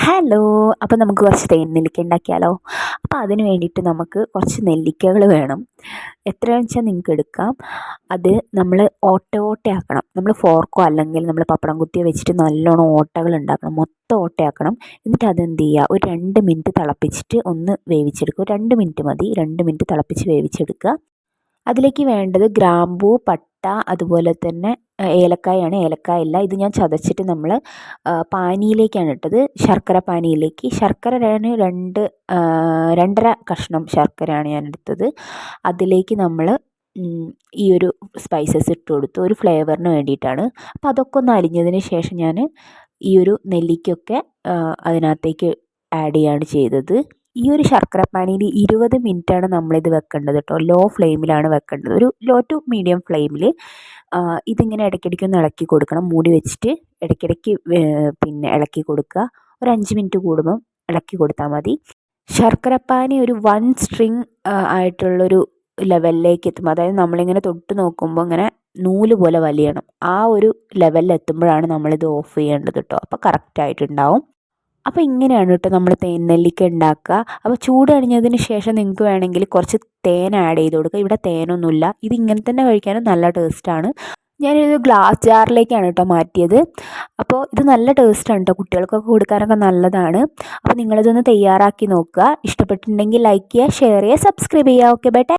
Hello. അപ്പോൾ നമുക്ക് കുറച്ച് തേൻ നെല്ലിക്ക ഉണ്ടാക്കിയാലോ? അപ്പോൾ അതിന് വേണ്ടിയിട്ട് നമുക്ക് കുറച്ച് നെല്ലിക്കകൾ വേണം. എത്രയാണെന്ന് വെച്ചാൽ നിങ്ങൾക്ക് എടുക്കാം. അത് നമ്മൾ ഓട്ടയാക്കണം. നമ്മൾ ഫോർക്കോ അല്ലെങ്കിൽ നമ്മൾ പപ്പടം കുത്തിയോ വെച്ചിട്ട് നല്ലോണം ഓട്ടകൾ ഉണ്ടാക്കണം. മൊത്തം ഓട്ടയാക്കണം. എന്നിട്ട് അതെന്ത് ചെയ്യുക, ഒരു 2 മിനിറ്റ് തിളപ്പിച്ചിട്ട് ഒന്ന് വേവിച്ചെടുക്കുക. ഒരു 2 മിനിറ്റ് മതി. 2 മിനിറ്റ് തിളപ്പിച്ച് വേവിച്ചെടുക്കുക. അതിലേക്ക് വേണ്ടത് ഗ്രാമ്പൂ, പട്ട, അതുപോലെ തന്നെ ഏലക്കായാണ്. ഏലക്കായ അല്ല, ഇത് ഞാൻ ചതച്ചിട്ട് നമ്മൾ പാനിയിലേക്കാണ് ഇട്ടത്. ശർക്കര പാനിയിലേക്ക് ശർക്കര ഞാൻ 2.5 കഷ്ണം ശർക്കരയാണ് ഞാൻ എടുത്തത്. അതിലേക്ക് നമ്മൾ ഈ ഒരു സ്പൈസസ് ഇട്ട് കൊടുത്തു, ഒരു ഫ്ലേവറിന് വേണ്ടിയിട്ടാണ്. അപ്പോൾ അതൊക്കെ ഒന്ന് അലിഞ്ഞതിന് ശേഷം ഞാൻ ഈ ഒരു നെല്ലിക്കയൊക്കെ അതിനകത്തേക്ക് ആഡ് ചെയ്യാണ് ചെയ്തത്. ഈ ഒരു ശർക്കരപ്പാനിയിൽ 20 മിനിറ്റാണ് നമ്മളിത് വെക്കേണ്ടത് കേട്ടോ. ലോ ഫ്ലെയിമിലാണ് വെക്കേണ്ടത്, ഒരു ലോ ടു മീഡിയം ഫ്ലെയിമിൽ. ഇതിങ്ങനെ ഇടയ്ക്കിടയ്ക്ക് ഇളക്കി കൊടുക്കണം. മൂടി വെച്ചിട്ട് ഇടയ്ക്കിടയ്ക്ക് പിന്നെ ഇളക്കി കൊടുക്കുക. ഒരു 5 മിനിറ്റ് കൂടുമ്പം ഇളക്കി കൊടുത്താൽ മതി. ശർക്കരപ്പാനി ഒരു 1 സ്ട്രിങ് ആയിട്ടുള്ളൊരു ലെവലിലേക്ക് എത്തും. അതായത് നമ്മളിങ്ങനെ തൊട്ട് നോക്കുമ്പോൾ ഇങ്ങനെ നൂല് പോലെ വലിയണം. ആ ഒരു ലെവലിൽ എത്തുമ്പോഴാണ് നമ്മളിത് ഓഫ് ചെയ്യേണ്ടത് കേട്ടോ. അപ്പോൾ കറക്റ്റായിട്ടുണ്ടാവും. അപ്പോൾ ഇങ്ങനെയാണ് കേട്ടോ നമ്മൾ തേൻ നെല്ലിക്ക ഉണ്ടാക്കുക. അപ്പോൾ ചൂട് കഴിഞ്ഞതിന് ശേഷം നിങ്ങൾക്ക് വേണമെങ്കിൽ കുറച്ച് തേൻ ആഡ് ചെയ്ത് കൊടുക്കുക. ഇവിടെ തേനൊന്നുമില്ല. ഇത് ഇങ്ങനെ തന്നെ കഴിക്കാനും നല്ല ടേസ്റ്റാണ്. ഞാനൊരു ഗ്ലാസ് ജാറിലേക്കാണ് കേട്ടോ മാറ്റിയത്. അപ്പോൾ ഇത് നല്ല ടേസ്റ്റാണ് കേട്ടോ, കുട്ടികൾക്കൊക്കെ കൊടുക്കാനൊക്കെ നല്ലതാണ്. അപ്പോൾ നിങ്ങളിതൊന്ന് തയ്യാറാക്കി നോക്കുക. ഇഷ്ടപ്പെട്ടിട്ടുണ്ടെങ്കിൽ ലൈക്ക് ചെയ്യുക, ഷെയർ ചെയ്യുക, സബ്സ്ക്രൈബ് ചെയ്യുക. Okay bye.